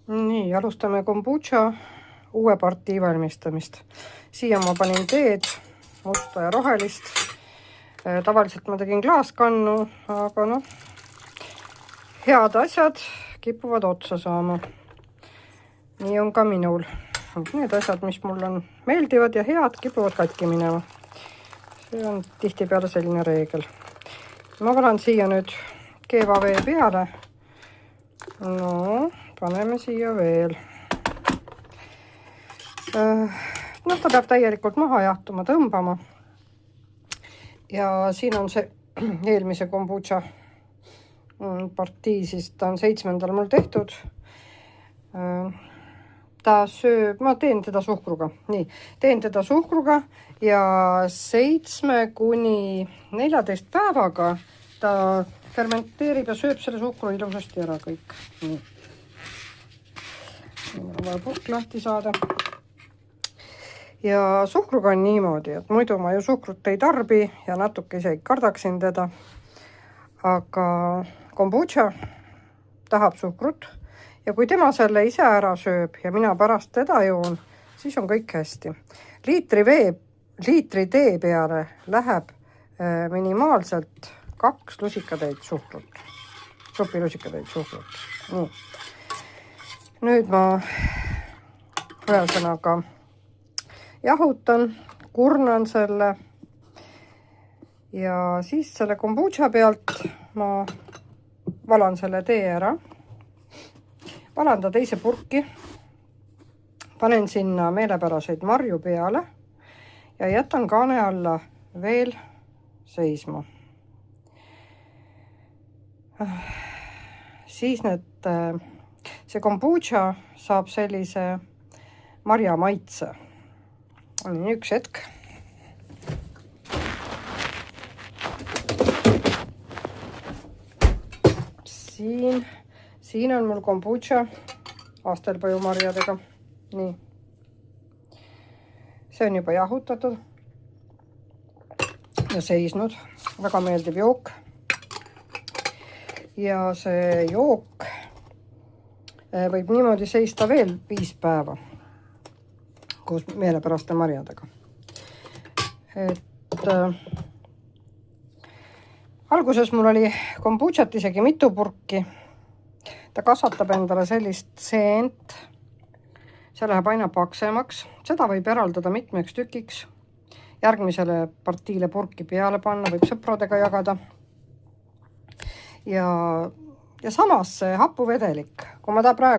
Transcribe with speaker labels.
Speaker 1: Nii, alustame kombucha uue partii valmistamist. Siia ma panin teed, musta ja rohelist. Tavaliselt ma tegin klaaskannu, aga noh, head asjad kipuvad otsa saama. Nii on ka minul. Need asjad, mis mul on meeldivad ja head, kipuvad katki minema. See on tihtipeale selline reegel. Ma panen siia nüüd keeva vee peale. No, paneme siia veel. Ta peab täielikult maha jahtuma, tõmbama. Ja siin on see eelmise kombucha partii, siis ta on 7. mul tehtud. Ta sööb, ma teen teda suhkruga. Nii, teen teda suhkruga ja 7 kuni 14 päevaga ta fermenteerib ja sööb selle suhkru ilusasti ära kõik. Nii. On vaja purk lahti saada. Ja suhkruga on niimoodi, et muidu ma ju suhkrut ei tarbi ja natuke isegi kardaksin teda. Aga kombucha tahab suhkrut ja kui tema selle ise ära sööb ja mina pärast teda joon, siis on kõik hästi. Liitri tee peale läheb minimaalselt 2 lusikatäit suhkrut. Supilusikatäit suhkrut. Nii. Nüüd ma ühesõnaga jahutan, kurnan selle ja siis selle kombucha pealt ma valan selle tee ära. Valan ta teise purki, panen sinna meelepäraseid marju peale ja jätan kaane alla veel seisma. Siis see kombucha saab sellise marja maitse. Nii, üks hetk. Siin on mul kombucha astelpõjumarjadega. Nii. See on juba jahutatud ja seisnud. Väga meeldib jook. Ja see jook võib niimoodi seista veel 5 päeva koos meelepäraste marjadega. Alguses mul oli kombuchat isegi mitu purki. Ta kasvatab endale sellist seent. See läheb aina paksemaks. Seda võib eraldada mitmeks tükiks. Järgmisele partiile purki peale panna, võib sõpradega jagada. Ja samas see hapuvedelik, kui ma ta praegu